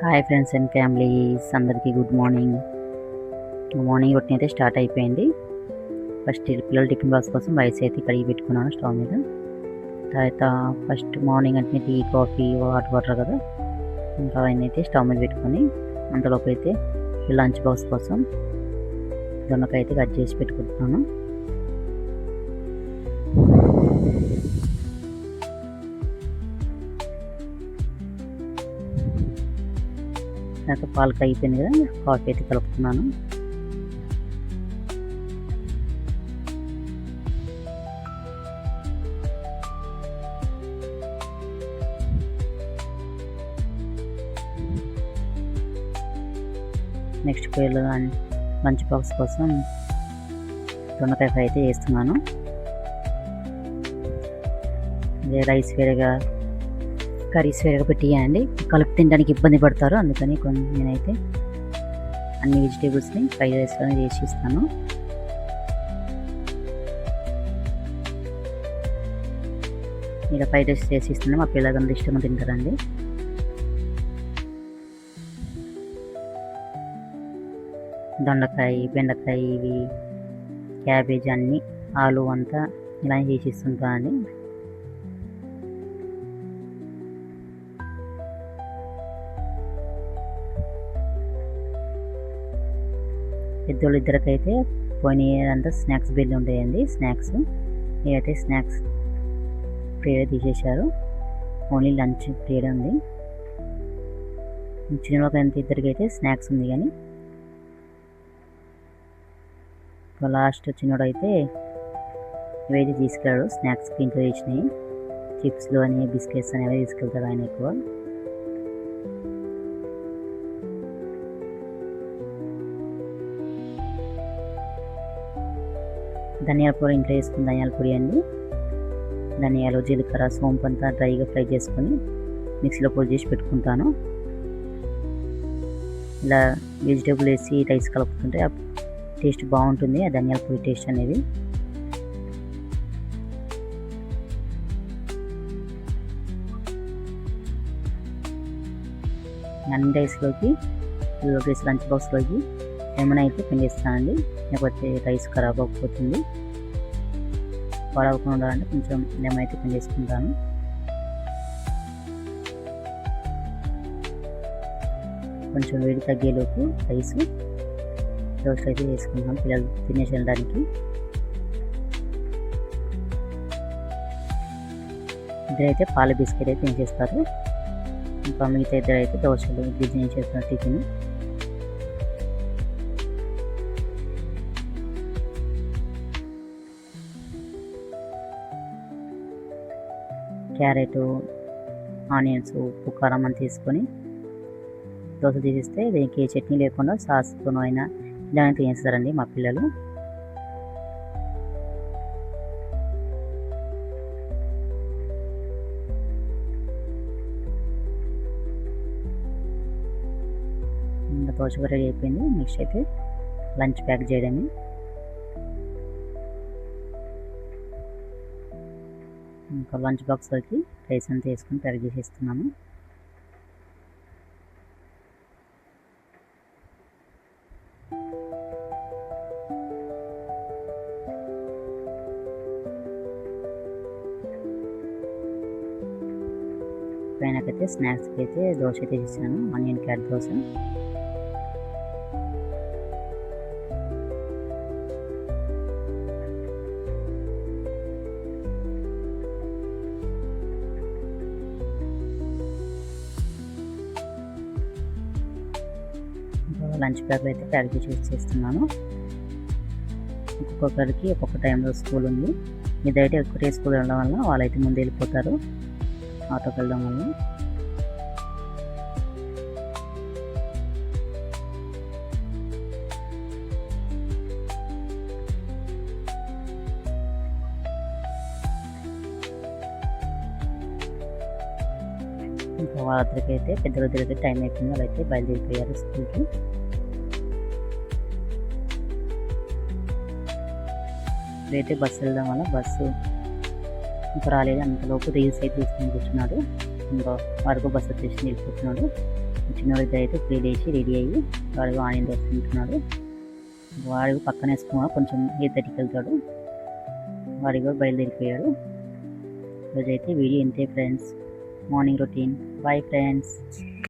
Hi friends and families అందరికీ good morning. Routine అయితే start అయిపోయింది. ఫస్ట్ పిల్లల టిఫిన్ బాక్స్ కోసం రైస్ అయితే కడిగి పెట్టుకున్నాను స్టవ్ మీద. తర్వాత ఫస్ట్ మార్నింగ్ అంటే టీ కాఫీ వాటర్ కదా, ఇంకా అవన్నీ అయితే స్టవ్ మీద పెట్టుకొని అంతలోపు అయితే లంచ్ బాక్స్ కోసం దొండకాయ అయితే కట్ చేసి పెట్టుకుంటున్నాను. నాకు పాలు అయిపోయింది కదా, కాఫీ అయితే కలుపుతున్నాను. నెక్స్ట్ పిల్లలు లంచ్ బాక్స్ కోసం దొండకాయ ఫ్రై అయితే చేస్తున్నాను. అదే రైస్ వేరేగా కర్రీస్ వేరేగా పెట్టియండి, కలిపి తినడానికి ఇబ్బంది పడతారు. అందుకని నేనైతే అన్ని వెజిటేబుల్స్ని ఫ్రైడ్ రైస్లోనే చేసి ఇస్తాను. ఇలా ఫ్రైడ్ రైస్ చేసి ఇస్తున్నాను, మా పిల్లలందరూ ఇష్టంగా తింటారండి. దొండకాయ, బెండకాయ, ఇవి క్యాబేజ్ అన్నీ ఆలు అంతా ఇలా చేసి ఇస్తుంటానండి. పెద్దోళ్ళు ఇద్దరికైతే పోయినంతా స్నాక్స్ బిల్లు ఉంటాయండి. స్నాక్స్ ఇవైతే స్నాక్స్ పీరియడ్ తీసేశారు, ఓన్లీ లంచ్ పీరియడ్ ఉంది. చిన్నవాళ్ళకి ఇద్దరికి అయితే స్నాక్స్ ఉంది, కానీ లాస్ట్ చిన్నోడు అయితే ఇవైతే తీసుకెళ్ళాడు. స్నాక్స్ ఇంట్లో తెచ్చినాయి, చిప్స్లు అని బిస్కెట్స్ అనేవి తీసుకెళ్తాడు ఆయన ఎక్కువ. ధనియాల పొడి ఇంట్లో వేసుకుని ధనియాల పొడి అండి. ధనియాలు, జీలకర్ర, సోంపు అంతా డ్రైగా ఫ్రై చేసుకొని మిక్సీలో పొడి చేసి పెట్టుకుంటాను. ఇలా వెజిటేబుల్ వేసి రైస్ కలుపుతుంటే టేస్ట్ బాగుంటుంది, ఆ ధనియాల పొడి టేస్ట్ అనేది. అన్ని రైస్లోకి లంచ్ బాక్స్లోకి లెమన్ అయితే పిండిస్తానండి, లేకపోతే రైస్ ఖరాబ్ అవ్వకపోతుంది. పాడవకుండా ఉండాలంటే కొంచెం లెమన్ అయితే పిండేసుకుంటాను. కొంచెం వేడి తగ్గేలోపు రైస్ రోస్ట్ అయితే వేసుకుంటాం పిల్లలు తినేసి వెళ్ళడానికి. ఇద్దరైతే పాల బిస్కెట్ అయితే తినేసేస్తారు, ఇంకా మిగతా ఇద్దరైతే దోశలు బిజినెస్ చేస్తున్నారు టిఫిన్. క్యారెట్, ఆనియన్స్, ఉప్పు, కారం అని తీసుకొని దోశ తీసిస్తే దీనికి చట్నీ లేకుండా సాస్తో అయినా ఇలానే తినేస్తారండి మా పిల్లలు. ఇంకా దోశ రెడీ అయిపోయింది. నెక్స్ట్ అయితే లంచ్ ప్యాక్ చేయడమే. ఇంకా లంచ్ బాక్స్లోకి రైస్ అంతా వేసుకొని ప్యాక్ చేసేస్తున్నాను. పైనకైతే స్నాక్స్కి అయితే దోశ అయితే చేసాను, ఆనియన్ క్యారెట్ దోశ. లంచ్ ప్యాక్లో అయితే ప్యాక్ చేసి చేస్తున్నాను. ఒక్కొక్కరికి ఒక్కొక్క టైంలో స్కూల్ ఉంది. ఇదైతే ఒకటే స్కూల్ వెళ్ళడం వల్ల వాళ్ళైతే ముందు వెళ్ళిపోతారు ఆటోకి వెళ్ళడం వల్ల. ఇంకా వాళ్ళకి అయితే పెద్దలకి టైం అయిపోయింది, వాళ్ళైతే బయలుదేరిపోయారు స్కూల్కి. ఇప్పుడైతే బస్సు వెళ్ళడం వల్ల బస్సు ఇంకా రాలేదు. అంతలోపు రీల్స్ అయితే తీసుకొని కూర్చున్నాడు. ఇంకా వరకు బస్సు వచ్చేసి వెళ్ళిపోతున్నాడు. చిన్నవాడికి అయితే ఇప్పుడే లేచి రెడీ అయ్యి వాడు ఆనియన్ దోశ తింటున్నాడు. వాడు పక్కన వేసుకున్నాడు, కొంచెం 8:30కి వెళ్తాడు. వాడి కూడా బయలుదేరిపోయాడు. ఈరోజైతే వీడియో ఇంతే friends, morning routine. Bye friends.